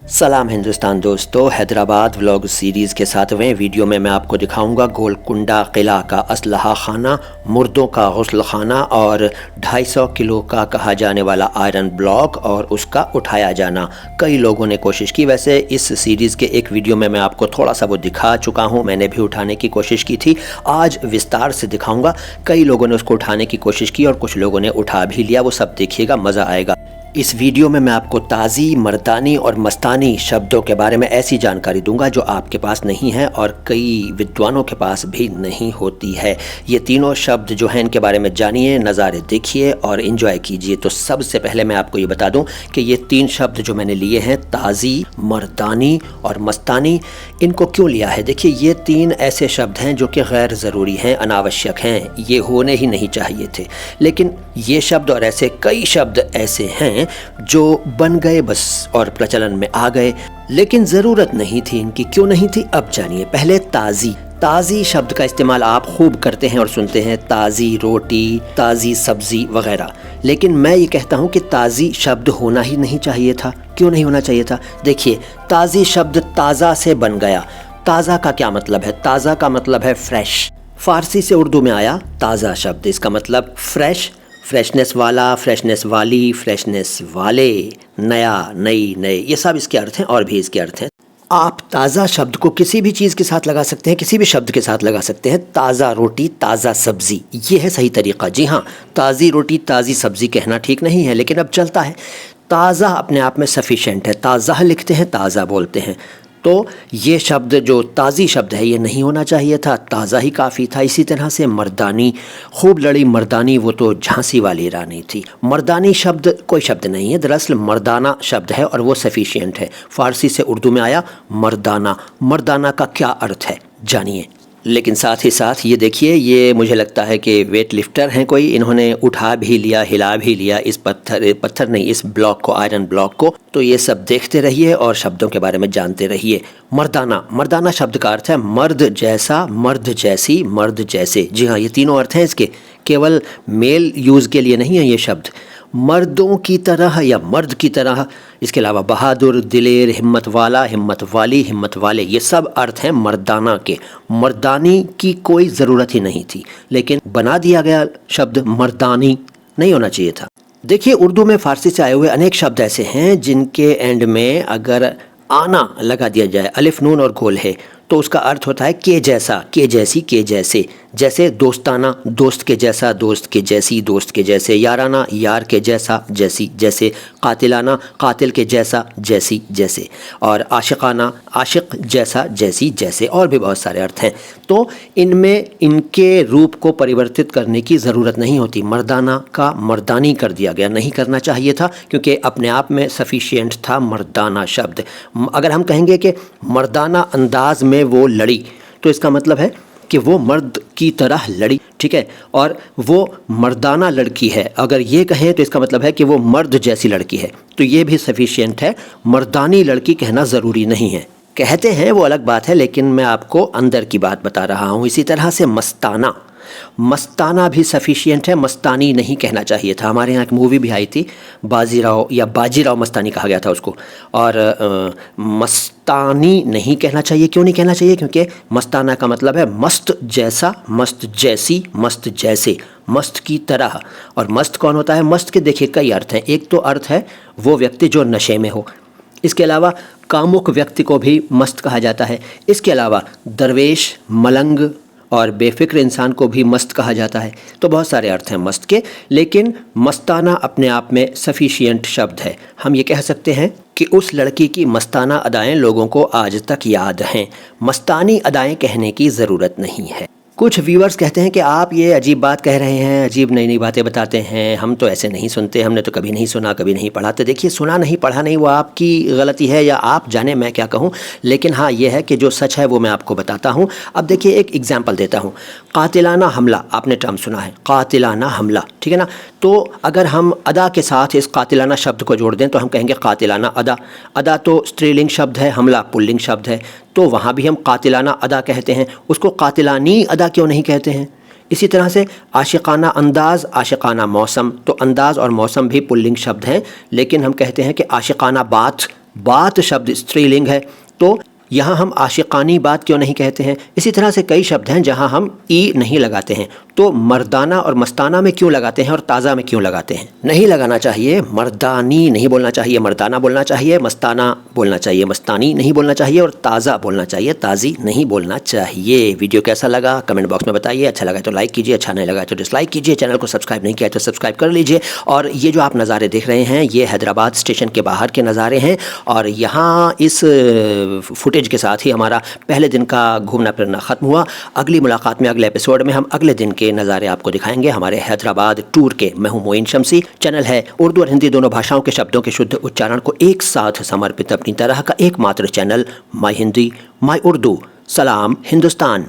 सलाम हिंदुस्तान दोस्तों, Hyderabad vlog series के 7वें वीडियो में मैं आपको दिखाऊंगा गोलकुंडा किला का असलहा खाना, मुर्दों का गुस्ल खाना और 250 किलो का कहा जाने वाला आयरन ब्लॉक और उसका उठाया जाना। कई लोगों ने कोशिश की। वैसे इस सीरीज़ के एक वीडियो में मैं आपको थोड़ा सा वो दिखा चुका हूँ, मैंने भी उठाने की कोशिश की थी। आज विस्तार से दिखाऊँगा। कई लोगों ने उसको उठाने की कोशिश की और कुछ लोगों ने उठा भी लिया। वो सब देखिएगा, मज़ा आएगा। इस वीडियो में मैं आपको ताज़ी, मर्दानी और मस्तानी शब्दों के बारे में ऐसी जानकारी दूंगा जो आपके पास नहीं है और कई विद्वानों के पास भी नहीं होती है। ये तीनों शब्द जो हैं इनके बारे में जानिए, नज़ारे देखिए और इन्जॉय कीजिए। तो सबसे पहले मैं आपको ये बता दूं कि ये तीन शब्द जो मैंने लिए हैं, ताज़ी, मर्दानी और मस्तानी, इनको क्यों लिया है? देखिए, ये तीन ऐसे शब्द हैं जो कि गैर ज़रूरी हैं, अनावश्यक हैं, ये होने ही नहीं चाहिए थे। लेकिन ये शब्द और ऐसे कई शब्द ऐसे हैं जो बन गए बस और प्रचलन में आ गए, लेकिन ज़रूरत नहीं थी इनकी। क्यों नहीं थी, अब जानिए। पहले ताज़ी। ताज़ी शब्द का इस्तेमाल आप खूब करते हैं और सुनते हैं, ताज़ी रोटी, ताज़ी सब्ज़ी वगैरह। लेकिन मैं ये कहता हूँ कि ताज़ी शब्द होना ही नहीं चाहिए था। क्यों नहीं होना चाहिए था? देखिए, ताज़ी शब्द ताज़ा से बन गया। ताज़ा का क्या मतलब है? ताज़ा का मतलब है फ्रेश। फ़ारसी से उर्दू में आया ताज़ा शब्द, इसका मतलब फ्रेश, फ्रेशनेस वाला, फ्रेशनेस वाली, फ्रेशनेस वाले, नया, नई, नए, ये सब इसके अर्थ हैं और भी इसके अर्थ हैं। आप ताज़ा शब्द को किसी भी चीज़ के साथ लगा सकते हैं, किसी भी शब्द के साथ लगा सकते हैं। ताज़ा रोटी, ताज़ा सब्ज़ी, ये है सही तरीक़ा। जी हाँ, ताज़ी रोटी, ताज़ी सब्ज़ी कहना ठीक नहीं है, लेकिन अब चलता है। ताज़ा अपने आप में सफिशेंट है। ताज़ा लिखते हैं, ताज़ा बोलते हैं। तो ये शब्द जो ताज़ी शब्द है, ये नहीं होना चाहिए था, ताज़ा ही काफ़ी था। इसी तरह से मर्दानी, खूब लड़ी मर्दानी, वो तो झांसी वाली रानी थी। मर्दानी शब्द कोई शब्द नहीं है, दरअसल मर्दाना शब्द है और वो सफिशिएंट है। फ़ारसी से उर्दू में आया मर्दाना। मर्दाना का क्या अर्थ है, जानिए। लेकिन साथ ही साथ ये देखिए, ये मुझे लगता है कि वेट लिफ्टर हैं कोई, इन्होंने उठा भी लिया, हिला भी लिया इस पत्थर नहीं, इस ब्लॉक को, आयरन ब्लॉक को। तो ये सब देखते रहिए और शब्दों के बारे में जानते रहिए। मर्दाना। मर्दाना शब्द का अर्थ है मर्द जैसा, मर्द जैसी, मर्द जैसे। जी हाँ, ये तीनों अर्थ हैं इसके, केवल मेल यूज़ के लिए नहीं है ये शब्द। मर्दों की तरह या मर्द की तरह। इसके अलावा बहादुर, दिलेर, हिम्मत वाला, हिम्मत वाली, हिम्मत वाले, ये सब अर्थ हैं मर्दाना के। मर्दानी की कोई ज़रूरत ही नहीं थी, लेकिन बना दिया गया शब्द मर्दानी। नहीं होना चाहिए था। देखिए, उर्दू में फ़ारसी से आए हुए अनेक शब्द ऐसे हैं जिनके एंड में अगर आना लगा दिया जाए, अलिफ, नून और गोल है, तो उसका अर्थ होता है के जैसा, के जैसी, के जैसे। जैसे दोस्ताना, दोस्त के जैसा, दोस्त के जैसी, दोस्त के जैसे। याराना, यार के जैसा, जैसी, जैसे। कातिलाना, कातिल के जैसा, जैसी, जैसे। और आशिकाना, आशिक जैसा, जैसी, जैसे। और भी बहुत सारे अर्थ हैं। तो इनमें इनके रूप को परिवर्तित करने की ज़रूरत नहीं होती। मर्दाना का मर्दानी कर दिया गया, नहीं करना चाहिए था, क्योंकि अपने आप में सफिशिएंट था मर्दाना शब्द। अगर हम कहेंगे कि मर्दाना अंदाज में वो लड़ी, तो इसका मतलब है कि वो मर्द की तरह लड़ी, ठीक है, और वो मर्दाना लड़की है। अगर ये कहें तो इसका मतलब है कि वो मर्द जैसी लड़की है, तो ये भी सफिशिएंट है। मर्दानी लड़की कहना ज़रूरी नहीं है। कहते हैं वो अलग बात है, लेकिन मैं आपको अंदर की बात बता रहा हूँ। इसी तरह से मस्ताना। मस्ताना भी सफिशिएंट है, मस्तानी नहीं कहना चाहिए था। हमारे यहाँ एक मूवी भी आई थी, बाजीराव या बाजीराव मस्तानी कहा गया था उसको। और मस्तानी नहीं कहना चाहिए। क्यों नहीं कहना चाहिए? क्योंकि मस्ताना का मतलब है मस्त जैसा, मस्त जैसी, मस्त जैसे, मस्त की तरह। और मस्त कौन होता है? मस्त के देखिए कई अर्थ हैं। एक तो अर्थ है वो व्यक्ति जो नशे में हो। इसके अलावा कामुक व्यक्ति को भी मस्त कहा जाता है। इसके अलावा दरवेश, मलंग और बेफिक्र इंसान को भी मस्त कहा जाता है। तो बहुत सारे अर्थ हैं मस्त के, लेकिन मस्ताना अपने आप में सफिशिएंट शब्द है। हम ये कह सकते हैं कि उस लड़की की मस्ताना अदाएं लोगों को आज तक याद हैं। मस्तानी अदाएं कहने की ज़रूरत नहीं है। कुछ व्यूअर्स कहते हैं कि आप ये अजीब बात कह रहे हैं, अजीब नई नई बातें बताते हैं, हम तो ऐसे नहीं सुनते, हमने तो कभी नहीं सुना, कभी नहीं पढ़ा। तो देखिए, सुना नहीं, पढ़ा नहीं, वो आपकी गलती है, या आप जाने मैं क्या कहूँ। लेकिन हाँ, ये है कि जो सच है वो मैं आपको बताता हूँ। अब देखिए, एक एग्जाम्पल देता हूँ। कातिलाना हमला, आपने टर्म सुना है, कातिलाना हमला, ठीक है ना। तो अगर हम अदा के साथ इस कातिलाना शब्द को जोड़ दें तो हम कहेंगे कातिलाना अदा। अदा तो स्त्रीलिंग शब्द है, हमला पुल्लिंग शब्द है, तो वहाँ भी हम कातिलाना अदा कहते हैं। उसको कातिलानी अदा क्यों नहीं कहते हैं? इसी तरह से आशिकाना अंदाज़, आशिकाना मौसम, तो अंदाज़ और मौसम भी पुल्लिंग शब्द हैं, लेकिन हम कहते हैं कि आशिकाना बात, बात शब्द स्त्रीलिंग है, तो यहाँ हम आशिकानी बात क्यों नहीं कहते हैं। इसी तरह से कई शब्द हैं जहाँ हम ई नहीं लगाते हैं, तो मर्दाना और मस्ताना में क्यों लगाते हैं और ताज़ा में क्यों लगाते हैं। नहीं लगाना चाहिए, मर्दानी नहीं बोलना चाहिए, मर्दाना बोलना चाहिए, मस्ताना बोलना चाहिए, मस्तानी नहीं बोलना चाहिए, और ताज़ा बोलना चाहिए, ताज़ी नहीं बोलना चाहिए। वीडियो कैसा लगा कमेंट बॉक्स में बताइए। अच्छा लगा तो लाइक कीजिए, अच्छा नहीं लगा तो डिसलाइक कीजिए। चैनल को सब्सक्राइब नहीं किया तो सब्सक्राइब कर लीजिए। और ये जो आप नज़ारे देख रहे हैं ये हैदराबाद स्टेशन के बाहर के नज़ारे हैं, और यहाँ इस फुटेज के साथ ही हमारा पहले दिन का घूमना फिरना ख़त्म हुआ। अगली मुलाकात में, अगले एपिसोड में हम अगले दिन के नज़ारे आपको दिखाएंगे हमारे हैदराबाद टूर के। मैं हूं मोइन शम्सी। चैनल है उर्दू और हिंदी दोनों भाषाओं के शब्दों के शुद्ध उच्चारण को एक साथ समर्पित अपनी तरह का एकमात्र चैनल, माई हिंदी माई उर्दू। सलाम हिंदुस्तान।